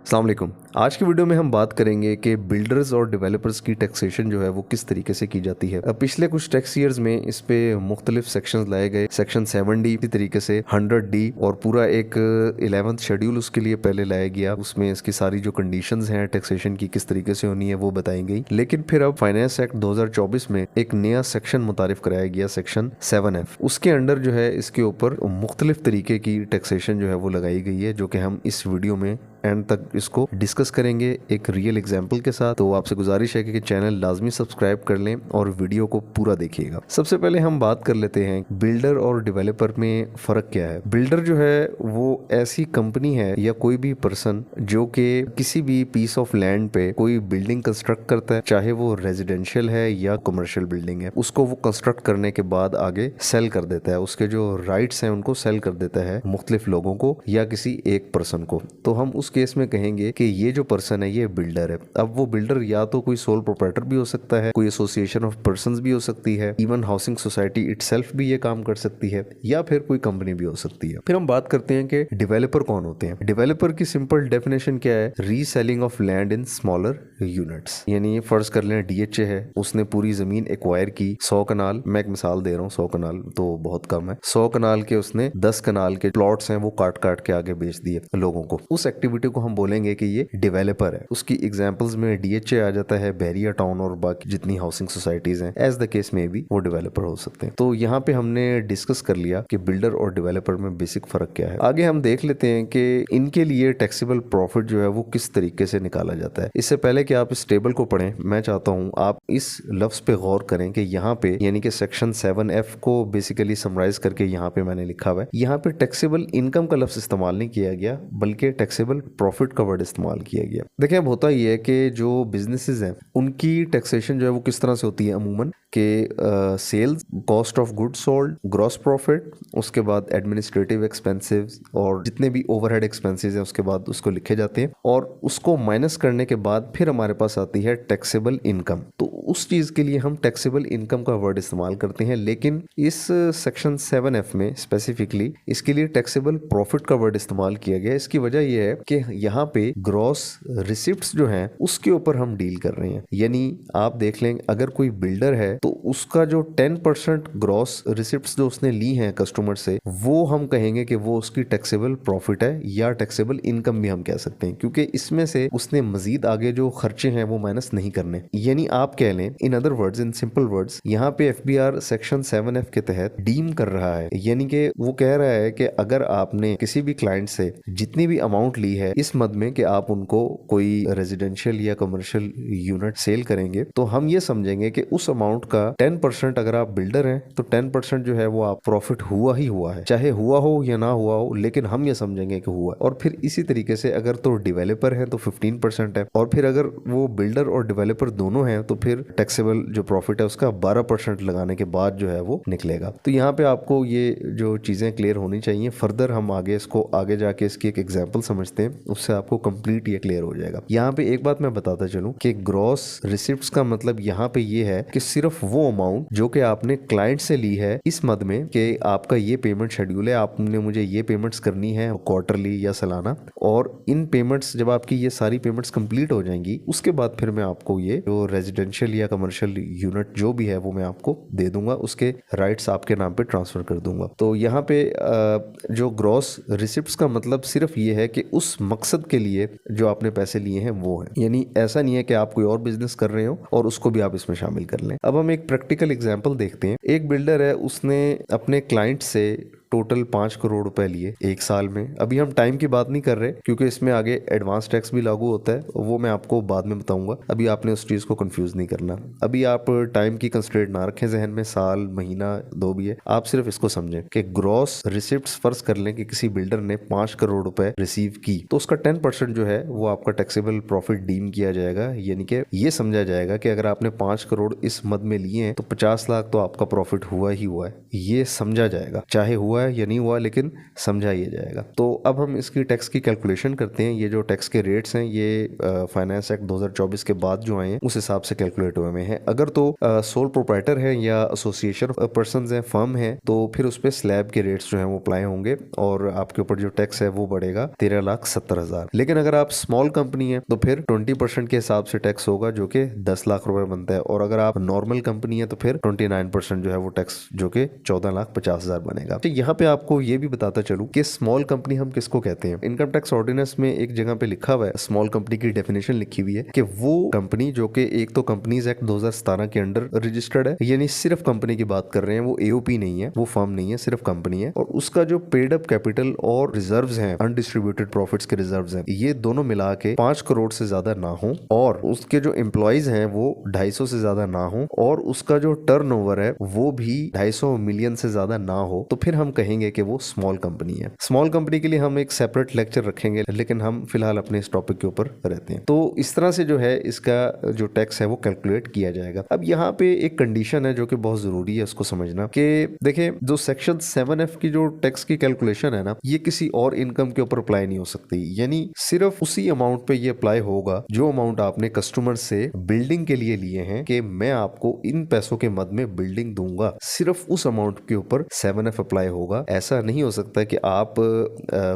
अस्सलाम वालेकुम। आज की वीडियो में हम बात करेंगे कि बिल्डर्स और डेवलपर्स की टैक्सेशन जो है वो किस तरीके से की जाती है। पिछले कुछ टैक्स ईयर्स में इस पे मुख्तलिफ सेक्शंस लाए गए। सेक्शन 7D इसी तरीके से 100D और पूरा एक 11th शेड्यूल उसके लिए पहले लाया गया। उसमें इसकी सारी जो कंडीशंस हैं टैक्सेशन की किस तरीके से होनी है वो बताई गई। लेकिन फिर अब फाइनेंस एक्ट 2024 में एक नया सेक्शन मुतारिफ कराया गया, सेक्शन 7F। उसके अंडर जो है इसके ऊपर मुख्तलिफ तरीके की टैक्सेशन जो है वो लगाई गई है, जो कि हम इस वीडियो में एंड तक इसको डिस्कस करेंगे एक रियल एग्जाम्पल के साथ। तो आपसे गुजारिश है कि चैनल लाजमी सब्सक्राइब कर लें और वीडियो को पूरा देखिएगा। सबसे पहले हम बात कर लेते हैं बिल्डर और डेवलपर में फ़र्क क्या है। बिल्डर जो है वो ऐसी कंपनी है या कोई भी पर्सन जो कि किसी भी पीस ऑफ लैंड पे कोई बिल्डिंग कंस्ट्रक्ट करता है, चाहे वो रेजिडेंशियल है या कमर्शियल बिल्डिंग है, उसको वो कंस्ट्रक्ट करने के बाद आगे सेल कर देता है। उसके जो राइट्स हैं उनको सेल कर देता है मुख्तलिफ लोगों को या किसी एक पर्सन को। तो हम उस केस में कहेंगे कि ये जो पर्सन है ये बिल्डर है। अब वो बिल्डर या तो कोई सोल प्रोप्राइटर भी हो सकता है, कोई एसोसिएशन ऑफ पर्संस भी हो सकती है, इवन हाउसिंग सोसाइटी इटसेल्फ भी ये काम कर सकती है, या फिर कोई कंपनी भी हो सकती है। फिर हम बात करते हैं कि डेवलपर कौन होते हैं। डेवलपर की सिंपल डेफिनेशन क्या है? Reselling of land in smaller units. यानी फर्ज कर लें डीएचए है, उसने पूरी जमीन एक्वायर की 100 कनाल, मैं एक मिसाल दे रहा हूँ, 100 कनाल तो बहुत कम है, 100 कनाल के उसने 10 कनाल के प्लॉट्स हैं वो काट काट के आगे बेच दिए लोगों को। उस एक्टिविटी को हम बोलेंगे कि ये डेवलपर है। उसकी एग्जांपल्स में डीएचए आ जाता है, बैरिया टाउन और बाकी जितनी हाउसिंग सोसाइटीज हैं, एज द केस में भी वो डेवलपर हो सकते हैं। तो यहाँ पे हमने डिस्कस कर लिया कि बिल्डर और डेवलपर में बेसिक फर्क क्या है। आगे हम देख लेते हैं कि इनके लिए टैक्सेबल प्रॉफिट जो है वो किस तरीके से निकाला जाता है। इससे पहले कि आप इस टेबल को पढ़ें, मैं चाहता हूँ आप इस लफ्ज पे गौर करें कि यहाँ पे यानी कि सेक्शन 7F को बेसिकली समराइज करके यहाँ पे मैंने लिखा हुआ है। यहाँ पे टैक्सेबल इनकम का लफ्ज इस्तेमाल नहीं किया गया, बल्कि टैक्सेबल प्रॉफिट का वर्ड इस्तेमाल किया गया। देखिए अब होता ही है कि जो बिजनेसेस हैं उनकी टैक्सेशन जो है वो किस तरह से होती है अमूमन के sales, cost of goods sold, gross profit, उसके बाद एडमिनिस्ट्रेटिव एक्सपेंसेस और जितने भी ओवरहेड एक्सपेंसेस हैं उसके बाद उसको लिखे जाते हैं और उसको माइनस करने के बाद फिर हमारे पास आती है टैक्सेबल इनकम। तो उस चीज के लिए हम टैक्सेबल इनकम का वर्ड इस्तेमाल करते हैं, लेकिन इस सेक्शन 7F में स्पेसिफिकली इसके लिए टैक्सेबल प्रॉफिट का वर्ड इस्तेमाल किया गया। इसकी वजह यह है कि यहाँ पे ग्रॉस रिसिप्ट्स जो हैं उसके ऊपर हम डील कर रहे हैं। यानी आप देख लें, अगर कोई बिल्डर है तो उसका जो 10% ग्रॉस रिसिप्ट्स जो उसने ली हैं कस्टमर से, वो हम कहेंगे कि वो उसकी टैक्सेबल प्रॉफिट है या टैक्सेबल इनकम भी हम कह सकते हैं, क्योंकि इसमें से उसने मजीद आगे जो खर्चे हैं वो माइनस नहीं करने। यानी आप कह लें, in other words, in simple words, यहाँ पे एफबीआर सेक्शन 7F के तहत डीम कर रहा है। यानी कि वो कह रहा है कि अगर आपने किसी भी क्लाइंट से जितनी भी अमाउंट ली है इस मद में कि आप उनको कोई रेजिडेंशियल या कमर्शियल यूनिट सेल करेंगे, तो हम ये समझेंगे कि उस अमाउंट का 10% अगर आप बिल्डर हैं तो 10% जो है वो आप प्रॉफिट हुआ ही हुआ है, चाहे हुआ हो या ना हुआ हो, लेकिन हम ये समझेंगे कि हुआ। और फिर इसी तरीके से अगर तो डेवलपर है तो 15% है, और फिर अगर वो बिल्डर और डेवलपर दोनों हैं तो फिर टैक्सेबल जो प्रॉफिट है उसका 12% लगाने के बाद जो है वो निकलेगा। तो यहाँ पे आपको ये जो चीजें क्लियर होनी चाहिए। फर्दर हम आगे इसको आगे जाके इसकी एक एग्जाम्पल समझते हैं, उससे आपको कंप्लीट ये क्लियर हो जाएगा। यहाँ पे एक बात मैं बताता चलूं कि ग्रॉस रिसिप्ट्स का मतलब यहाँ पे ये है कि सिर्फ वो अमाउंट जो कि आपने क्लाइंट से ली है इस मद में कि आपका ये पेमेंट शेड्यूल है, आपने मुझे ये पेमेंट्स करनी है क्वार्टरली या सालाना, और इन पेमेंट्स जब आपकी ये सारी पेमेंट्स कंप्लीट हो जाएंगी उसके बाद फिर मैं आपको ये जो रेजिडेंशियल या कमर्शियल यूनिट जो भी है वो मैं आपको दे दूंगा, उसके राइट्स आपके नाम पे ट्रांसफर कर दूंगा। तो यहाँ पे जो ग्रॉस रिसिप्ट्स का मतलब सिर्फ ये है कि उस मकसद के लिए जो आपने पैसे लिए हैं वो है। यानी ऐसा नहीं है कि आप कोई और बिजनेस कर रहे हो और उसको भी आप इसमें शामिल कर लें। अब हम एक प्रैक्टिकल एग्जांपल देखते हैं। एक बिल्डर है, उसने अपने क्लाइंट से टोटल 5 करोड़ रुपए लिए एक साल में। अभी हम टाइम की बात नहीं कर रहे क्योंकि इसमें आगे एडवांस टैक्स भी लागू होता है, वो मैं आपको बाद में बताऊंगा। अभी आपने उस चीज को कंफ्यूज नहीं करना। अभी आप टाइम की कंस्ट्रेंट ना रखें जहन में, साल महीना दो भी है, आप सिर्फ इसको समझें कि ग्रॉस रिसिप्ट्स फर्ज कर लें कि किसी बिल्डर ने 5 करोड़ रुपए रिसीव की, तो उसका 10% जो है वो आपका टैक्सेबल प्रॉफिट डीम किया जाएगा। यानी कि ये समझा जाएगा कि अगर आपने 5 करोड़ इस मद में लिए हैं तो 50 लाख तो आपका प्रॉफिट हुआ ही हुआ है, ये समझा जाएगा, चाहे हुआ हुआ है या नहीं हुआ, लेकिन समझा ही जाएगा। तो अब हम इसकी टैक्स की कैलकुलेशन करते हैं। ये जो टैक्स के रेट्स हैं ये फाइनेंस एक्ट 2024 के बाद जो आए हैं उस हिसाब से कैलकुलेट हुए हैं। अगर तो सोल प्रोप्राइटर है या एसोसिएशन पर्सन है, फर्म है, तो फिर उस पर स्लैब के रेट्स जो है वो अप्लाई होंगे और आपके ऊपर जो टैक्स है वो बढ़ेगा 13,70,000। लेकिन अगर आप स्मॉल कंपनी है तो फिर 20% के हिसाब से टैक्स होगा जो कि 10 लाख रुपए बनता है, और अगर आप नॉर्मल कंपनी है तो फिर 29% जो है वो टैक्स जो कि 14,50,000 बनेगा। तो यहाँ पे आपको ये भी बताता चलूं कि स्मॉल कंपनी हम किसको कहते हैं। इनकम टैक्स ऑर्डिनेंस में एक जगह पे लिखा हुआ है, स्मॉल कंपनी की डेफिनेशन लिखी हुई है कि वो कंपनी जो कि एक तो कंपनीज एक्ट 2017 के अंडर रजिस्टर्ड है, यानी सिर्फ कंपनी की बात कर रहे हैं, वो एओपी नहीं है, वो फर्म नहीं है, सिर्फ कंपनी है, और उसका जो पेड अप कैपिटल और रिजर्व्स हैं, अनडिस्ट्रीब्यूटेड प्रॉफिट्स के रिजर्व्स हैं, ये दोनों मिला के 5 करोड़ से ज्यादा ना हो, और उसके जो एम्प्लॉइज हैं वो 250 से ज्यादा ना हो, और उसका जो टर्नओवर है वो भी 250 मिलियन से ज्यादा ना हो, तो फिर हम कहेंगे कि वो स्मॉल कंपनी है। स्मॉल कंपनी के लिए हम एक सेपरेट लेक्चर रखेंगे, लेकिन हम फिलहाल अपने इस टॉपिक के ऊपर रहते हैं। तो इस तरह से जो है इसका जो टैक्स है वो कैलकुलेट किया जाएगा। अब यहाँ पे एक कंडीशन है जो कि बहुत जरूरी है उसको समझना, कि देखिए जो सेक्शन 7F की जो टैक्स की कैलकुलेशन है ना, ये किसी और इनकम के ऊपर अप्लाई नहीं हो सकती, यानी सिर्फ उसी अमाउंट पे ये अप्लाई होगा जो अमाउंट आपने कस्टमर से बिल्डिंग के लिए लिए हैं, कि मैं आपको इन पैसों के मद में बिल्डिंग दूंगा, सिर्फ उस अमाउंट के ऊपर 7F अप्लाई होगा। ऐसा नहीं हो सकता कि आप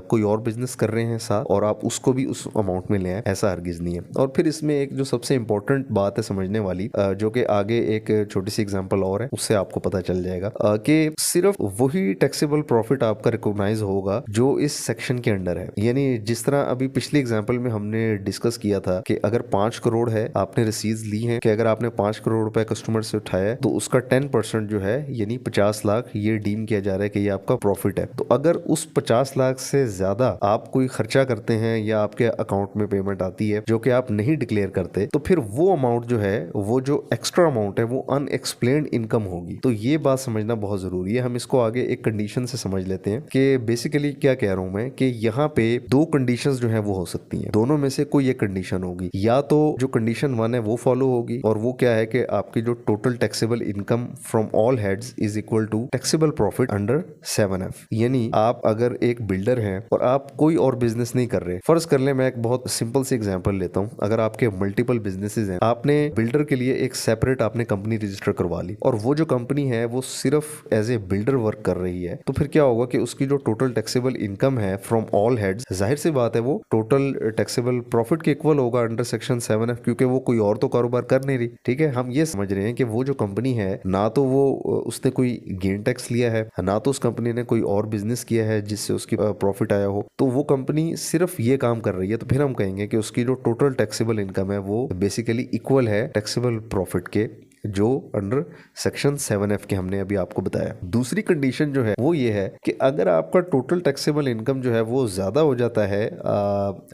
कोई और बिजनेस कर रहे हैं साथ और आप उसको भी उस अमाउंट में ले आए, ऐसा हरगिज नहीं है। और फिर इसमें एक जो सबसे इंपॉर्टेंट बात है समझने वाली, जो कि आगे एक छोटी सी एग्जांपल और है उससे आपको पता चल जाएगा, कि सिर्फ वही टैक्सेबल प्रॉफिट आपका रिकॉग्नाइज होगा जो इस सेक्शन के अंडर है। यानी जिस तरह अभी पिछली एग्जांपल में हमने डिस्कस किया था कि अगर 5 करोड़ है, आपने रसीद ली है, कि अगर आपने 5 करोड़ रुपए कस्टमर से उठाया है तो उसका 10% जो है यानी 50 लाख ये डीम किया जा रहा है कि ये आपका प्रॉफिट है। तो अगर उस 50 लाख से ज्यादा आप कोई खर्चा करते हैं या आपके अकाउंट में पेमेंट आती है जो कि आप नहीं डिक्लेयर करते, तो फिर वो अमाउंट जो है, वो जो एक्स्ट्रा अमाउंट है वो अनएक्सप्लेन्ड इनकम होगी। तो ये बात समझना बहुत जरूरी है। हम इसको आगे एक कंडीशन से समझ लेते हैं कि बेसिकली क्या कह रहा हूं मैं, कि यहाँ पे 2 कंडीशंस जो है वो हो सकती हैं, दोनों में से कोई एक कंडीशन होगी। या तो जो कंडीशन 1 है वो फॉलो होगी, और वो क्या है कि आपकी जो total taxable income from all heads is equal to taxable profit under 7F। यानी आप अगर एक बिल्डर हैं और आप कोई और बिजनेस नहीं कर रहे, फर्ज कर ले, मैं एक बहुत सिंपल सी एग्जांपल लेता हूं, अगर आपके मल्टीपल बिजनेसेस हैं, आपने बिल्डर के लिए एक सेपरेट आपने कंपनी रजिस्टर करवा ली, और वो जो कंपनी है वो सिर्फ एज ए बिल्डर वर्क कर रही है, तो फिर क्या होगा कि उसकी जो टोटल टैक्सेबल इनकम है फ्रॉम ऑल हेड्स, जाहिर सी बात है वो टोटल टैक्सेबल प्रॉफिट के इक्वल होगा अंडर सेक्शन 7F, क्योंकि वो कोई और तो कारोबार कर नहीं रही। ठीक है, हम ये समझ रहे हैं कि वो जो कंपनी है ना तो वो उसने कोई गेन टैक्स लिया है, ना तो उस कंपनी ने कोई और बिजनेस किया है जिससे उसकी प्रॉफिट आया हो, तो वो कंपनी सिर्फ ये काम कर रही है, तो फिर हम कहेंगे कि उसकी जो टोटल टैक्सेबल इनकम है वो बेसिकली इक्वल है टैक्सेबल प्रॉफिट के, जो अंडर सेक्शन 7F के हमने अभी आपको बताया। दूसरी कंडीशन जो है वो ये है कि अगर आपका टोटल टैक्सेबल इनकम जो है वो ज्यादा हो जाता है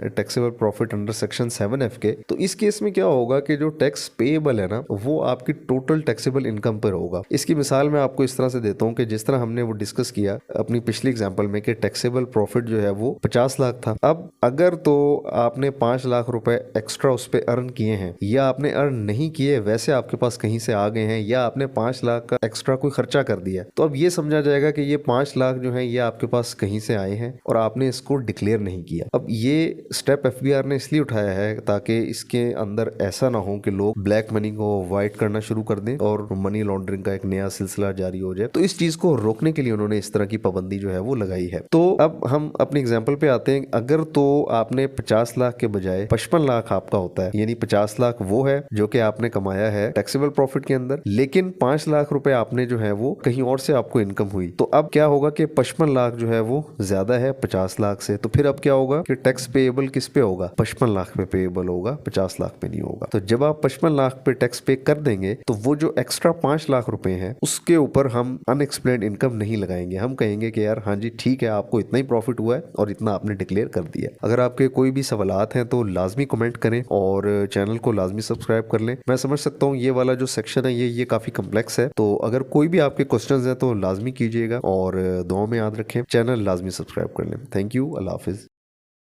taxable profit under section 7F के, तो इस केस में क्या होगा कि जो टैक्स पेएबल है ना वो आपकी टोटल टैक्सेबल इनकम पर होगा। इसकी मिसाल मैं आपको इस तरह से देता हूँ कि जिस तरह हमने वो डिस्कस किया अपनी पिछली एग्जाम्पल में कि टैक्सेबल प्रॉफिट जो है वो 50 लाख था। अब अगर तो आपने 5 लाख रुपए एक्स्ट्रा उस पर अर्न किए हैं, या आपने अर्न नहीं किए, वैसे आपके पास कहीं से आ गए हैं, या आपने 5 लाख का एक्स्ट्रा कोई खर्चा कर दिया, तो अब ये समझा जाएगा कि ये 5 लाख जो है ये आपके पास कहीं से आए हैं और आपने इसको डिक्लेयर नहीं किया। अब ये स्टेप एफबीआर ने इसलिए उठाया है ताकि इसके अंदर ऐसा ना हो कि लोग ब्लैक मनी को वाइट करना शुरू कर दें और मनी लॉन्ड्रिंग का एक नया सिलसिला जारी हो जाए। तो इस चीज को रोकने के लिए उन्होंने इस तरह की पाबंदी जो है वो लगाई है। तो अब हम अपने एग्जाम्पल पे आते हैं। अगर तो आपने 50 लाख के बजाय 55 लाख आपका होता है, यानी 50 लाख वो है जो कि आपने कमाया है टैक्सेबल प्रॉफिट के अंदर, लेकिन 5 लाख रुपए आपने जो है वो कहीं और से आपको इनकम हुई, तो अब क्या होगा कि 55 लाख जो है वो ज्यादा है 50 लाख से। तो फिर अब क्या होगा कि टैक्स पेएबल किस पे होगा, 55 लाख पे पेएबल होगा, 50 लाख पे नहीं होगा। तो जब आप 55 लाख पे टैक्स पे कर देंगे तो वो जो एक्स्ट्रा 5 लाख रुपए हैं उसके ऊपर हम अनएक्सप्लेन्ड इनकम नहीं लगाएंगे। हम कहेंगे कि यार हाँ जी ठीक है, आपको इतना ही प्रॉफिट हुआ है और इतना आपने डिक्लेयर कर दिया। अगर आपके कोई भी सवालात हैं तो लाजमी कमेंट करें और चैनल को लाजमी सब्सक्राइब कर लें। मैं समझ सकता हूँ ये वाला जो सेक्शन है ये काफी कम्प्लेक्स है, तो अगर कोई भी आपके क्वेश्चंस हैं तो लाजमी कीजिएगा और दुआ में याद रखें, चैनल लाजमी सब्सक्राइब कर लें। Thank you, Allah Hafiz.